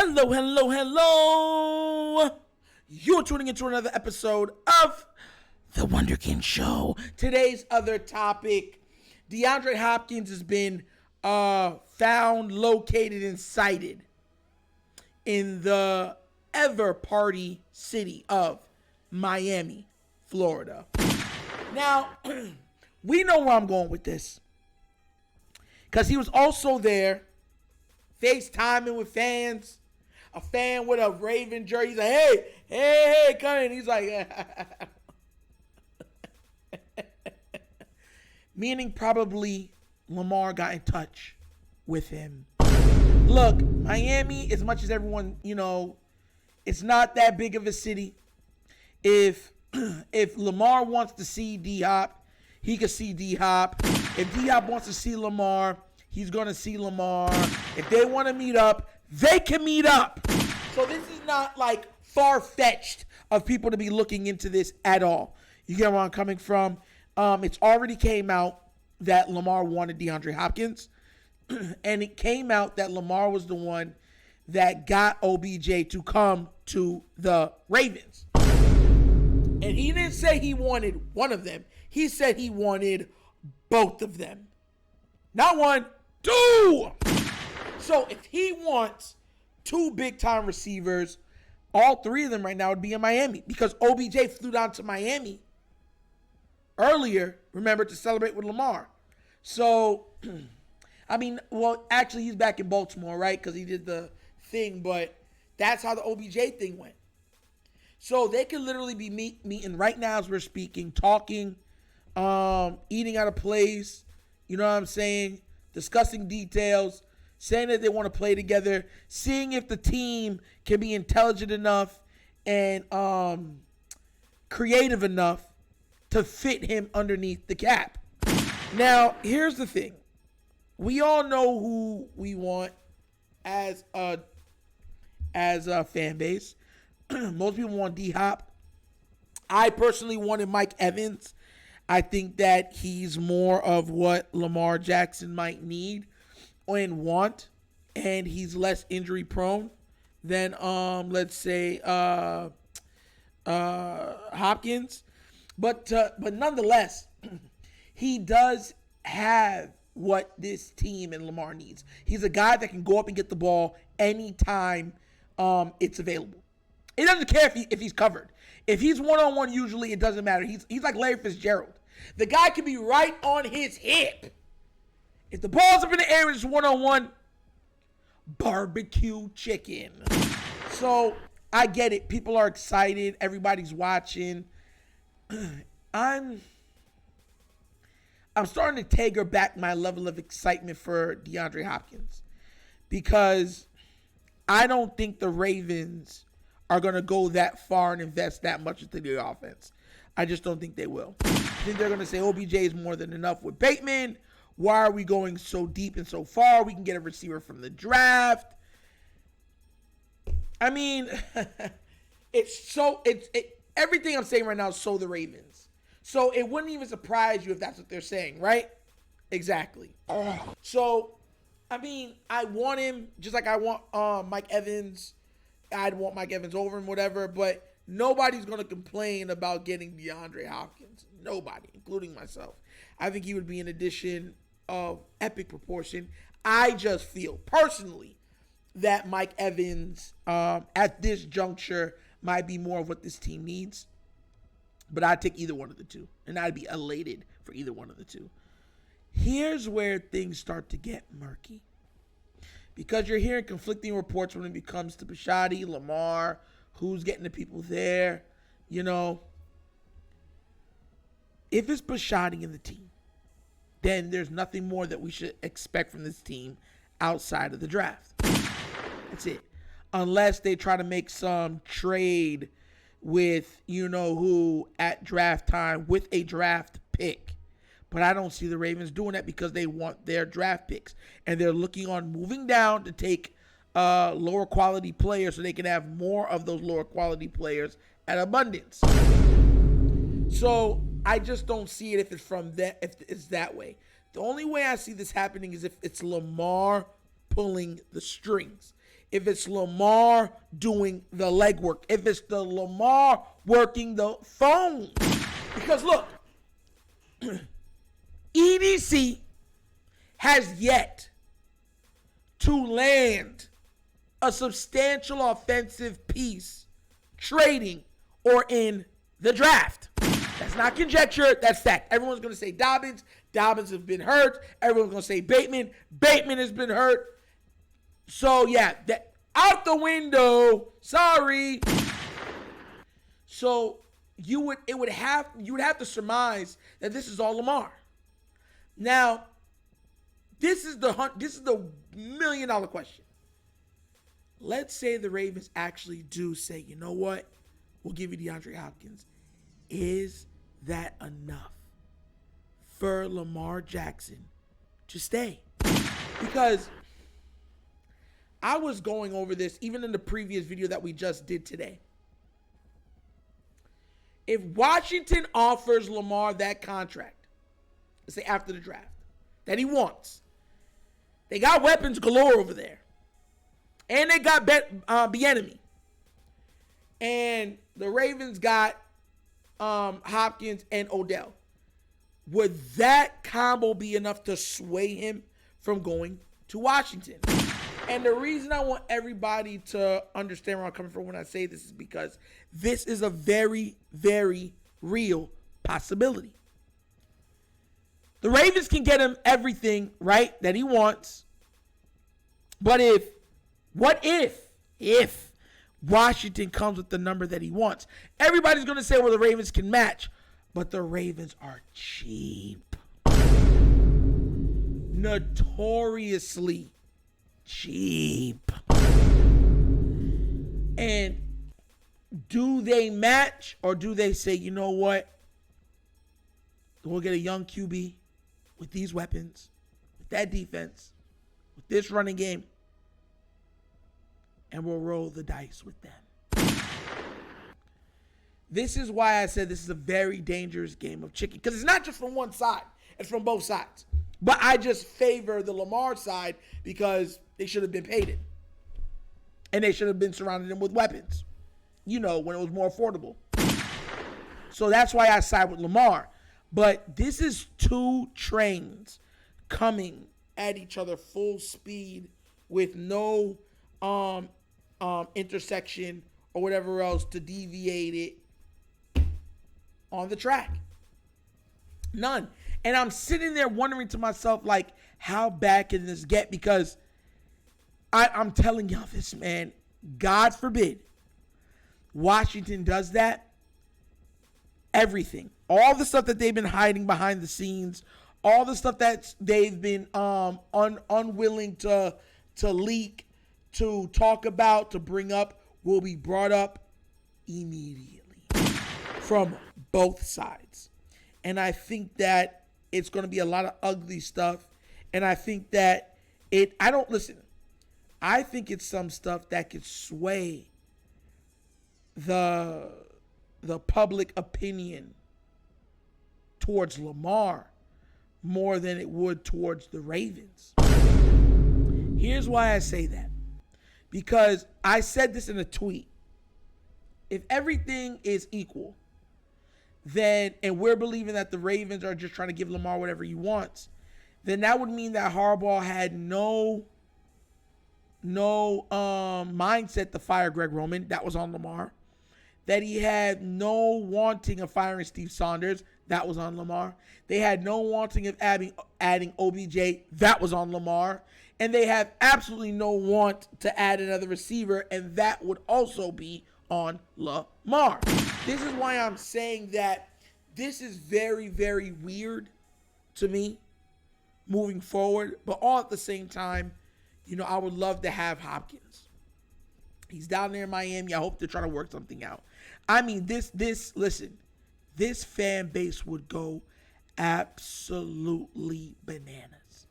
Hello, hello, hello. You're tuning into another episode of The Wunderkind Show. Today's other topic, Deandre Hopkins has been found, located, and sighted in the ever party city of Miami, Florida. Now, we know where I'm going with this, because he was also there FaceTiming with fans. A fan with a Raven jersey. He's like, hey, come in. He's like, meaning probably Lamar got in touch with him. Look, Miami, as much as everyone, it's not that big of a city. If Lamar wants to see D-Hop, he can see D-Hop. If D-Hop wants to see Lamar, he's going to see Lamar. If they want to meet up, they can meet up. So this is not like far-fetched of people to be looking into this at all. You get where I'm coming from? It's already came out that Lamar wanted Deandre Hopkins. And it came out that Lamar was the one that got OBJ to come to the Ravens. And he didn't say he wanted one of them. He said he wanted both of them. Not one, two. So if he wants two big-time receivers, all three of them right now would be in Miami, because OBJ flew down to Miami earlier, remember, to celebrate with Lamar. So, actually he's back in Baltimore, right, because he did the thing, but that's how the OBJ thing went. So they could literally be meeting right now as we're speaking, talking, eating at a place, you know what I'm saying, discussing details, saying that they want to play together, seeing if the team can be intelligent enough and creative enough to fit him underneath the cap. Now, here's the thing. We all know who we want as a fan base. Most people want D-Hop. I personally wanted Mike Evans. I think that he's more of what Lamar Jackson might need and want, and he's less injury prone than let's say Hopkins, but nonetheless, he does have what this team and Lamar needs. He's a guy that can go up and get the ball anytime it's available. It doesn't care if he's covered. If he's one-on-one, usually it doesn't matter. He's like Larry Fitzgerald. The guy can be right on his hip. If the ball's up in the air and it's one-on-one, barbecue chicken. So I get it. People are excited. Everybody's watching. I'm starting to taper back my level of excitement for DeAndre Hopkins, because I don't think the Ravens are going to go that far and invest that much into the offense. I just don't think they will. I think they're going to say OBJ is more than enough with Bateman. Why are we going so deep and so far? We can get a receiver from the draft. I mean, everything I'm saying right now is so the Ravens. So it wouldn't even surprise you if that's what they're saying, right? Exactly. So, I want him just like I want Mike Evans. I'd want Mike Evans over him, whatever, but nobody's going to complain about getting DeAndre Hopkins. Nobody, including myself. I think he would be an addition of epic proportion. I just feel personally that Mike Evans at this juncture might be more of what this team needs. But I'd take either one of the two, and I'd be elated for either one of the two. Here's where things start to get murky, because you're hearing conflicting reports when it comes to Bishotti, Lamar, who's getting the people there. If it's Bishotti in the team, then there's nothing more that we should expect from this team outside of the draft. That's it. Unless they try to make some trade with who at draft time with a draft pick. But I don't see the Ravens doing that, because they want their draft picks. And they're looking on moving down to take lower quality players so they can have more of those lower quality players at abundance. So I just don't see it if it's that way. The only way I see this happening is if it's Lamar pulling the strings. if it's Lamar doing the legwork, if it's the Lamar working the phone. Because look, EDC has yet to land a substantial offensive piece trading or in the draft. That's not conjecture, that's fact. Everyone's going to say Dobbins. Dobbins has been hurt. Everyone's going to say Bateman. Bateman has been hurt. So yeah, that out the window. Sorry. So you would have to surmise that this is all Lamar. Now, this is the $1 million question. Let's say the Ravens actually do say, you know what? We'll give you DeAndre Hopkins. Is that enough for Lamar Jackson to stay? Because I was going over this even in the previous video that we just did today. If Washington offers Lamar that contract, let's say after the draft, that he wants, they got weapons galore over there. And they got Bieniemy. And the Ravens got Hopkins and Odell. Would that combo be enough to sway him from going to Washington? And the reason I want everybody to understand where I'm coming from when I say this is because this is a very, very real possibility. The Ravens can get him everything, right, that he wants. But what if Washington comes with the number that he wants? Everybody's going to say, well, the Ravens can match. But the Ravens are cheap. Notoriously cheap. And do they match or do they say, you know what? We'll get a young QB with these weapons, with that defense, with this running game, and we'll roll the dice with them. This is why I said this is a very dangerous game of chicken. Because it's not just from one side. It's from both sides. But I just favor the Lamar side because they should have been paid it. And they should have been surrounding them with weapons. You know, when it was more affordable. So that's why I side with Lamar. But this is two trains coming at each other full speed with no intersection or whatever else to deviate it on the track. None. And I'm sitting there wondering to myself, like, how bad can this get? Because I'm telling y'all this, man. God forbid Washington does that. Everything. All the stuff that they've been hiding behind the scenes, all the stuff that they've been unwilling to leak, to talk about, to bring up, will be brought up immediately from both sides. And I think that it's going to be a lot of ugly stuff. And I think that I think it's some stuff that could sway the public opinion towards Lamar more than it would towards the Ravens. Here's why I say that. Because I said this in a tweet. If everything is equal, then, and we're believing that the Ravens are just trying to give Lamar whatever he wants, then that would mean that Harbaugh had no mindset to fire Greg Roman. That was on Lamar. That he had no wanting of firing Steve Saunders. That was on Lamar. They had no wanting of adding OBJ. That was on Lamar. And they have absolutely no want to add another receiver, and that would also be on Lamar. This is why I'm saying that this is very, very weird to me moving forward. But all at the same time, you know, I would love to have Hopkins. He's down there in Miami. I hope they're trying to work something out. I mean, listen, this fan base would go absolutely bananas.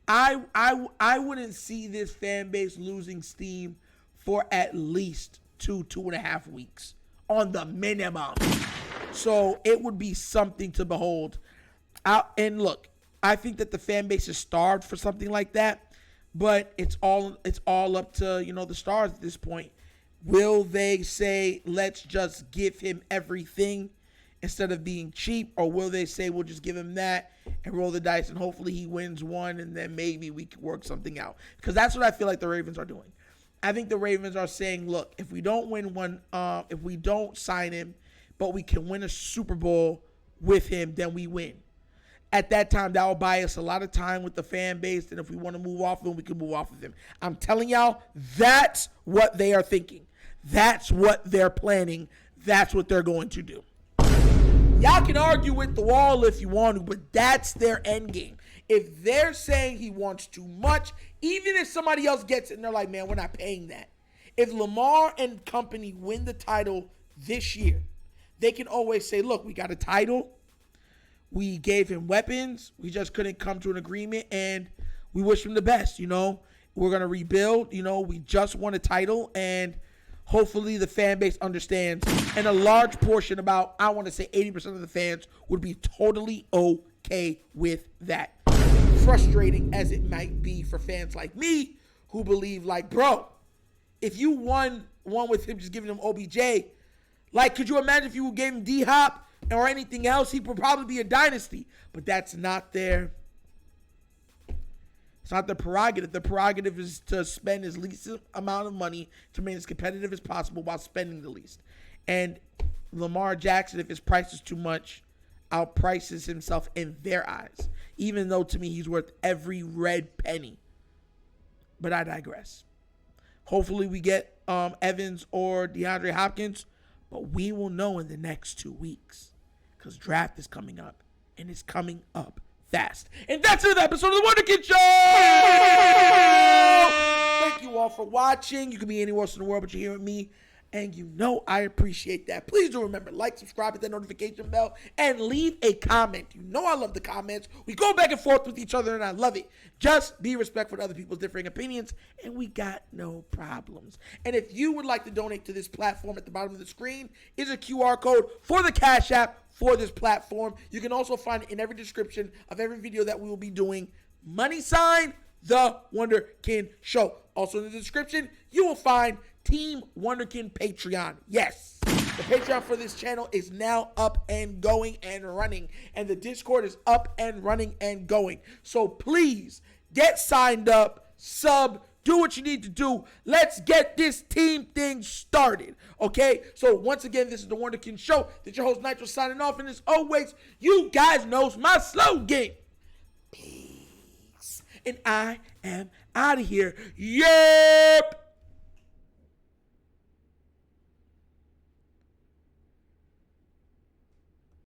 I wouldn't see this fan base losing steam for at least 2.5 weeks on the minimum. So it would be something to behold. And look, I think that the fan base is starved for something like that. But it's all up to, the stars at this point. Will they say, let's just give him everything instead of being cheap? Or will they say, we'll just give him that and roll the dice and hopefully he wins one and then maybe we can work something out? Because that's what I feel like the Ravens are doing. I think the Ravens are saying, look, if we don't win one, if we don't sign him, but we can win a Super Bowl with him, then we win. At that time, that will buy us a lot of time with the fan base, and if we want to move off of him, we can move off of him. I'm telling y'all, that's what they are thinking. That's what they're planning. That's what they're going to do. Y'all can argue with the wall if you want to, but that's their end game. If they're saying he wants too much, even if somebody else gets it and they're like, man, we're not paying that. If Lamar and company win the title this year, they can always say, look, we got a title. We gave him weapons. We just couldn't come to an agreement, and we wish him the best. We're going to rebuild. We just won a title, and hopefully the fan base understands. And a large portion, about, I want to say 80% of the fans, would be totally okay with that. Frustrating as it might be for fans like me who believe, like, bro, if you won with him just giving him OBJ, like, could you imagine if you gave him D-Hop or anything else? He would probably be a dynasty. But that's not it's not the prerogative. The prerogative is to spend as least amount of money to remain as competitive as possible while spending the least. And Lamar Jackson, if his price is too much, outprices himself in their eyes. Even though, to me, he's worth every red penny. But I digress. Hopefully we get Evans or Deandre Hopkins. But we will know in the next 2 weeks. Because draft is coming up. And it's coming up fast. And that's another episode of The Wunderkind Show! Thank you all for watching. You can be anywhere else in the world, but you're here with me. And I appreciate that. Please do remember, like, subscribe, hit that notification bell, and leave a comment. I love the comments. We go back and forth with each other, and I love it. Just be respectful to other people's differing opinions, and we got no problems. And if you would like to donate to this platform, at the bottom of the screen is a QR code for the Cash App for this platform. You can also find it in every description of every video that we will be doing. $, The Wunderkind Show. Also in the description, you will find Team Wunderkind Patreon. Yes, the Patreon for this channel is now up and going and running. And the Discord is up and running and going. So please get signed up, sub, do what you need to do. Let's get this team thing started. Okay? So once again, this is the Wunderkind Show. This is your host Nitro signing off. And as always, you guys knows my slogan. Peace. And I am out of here. Yep.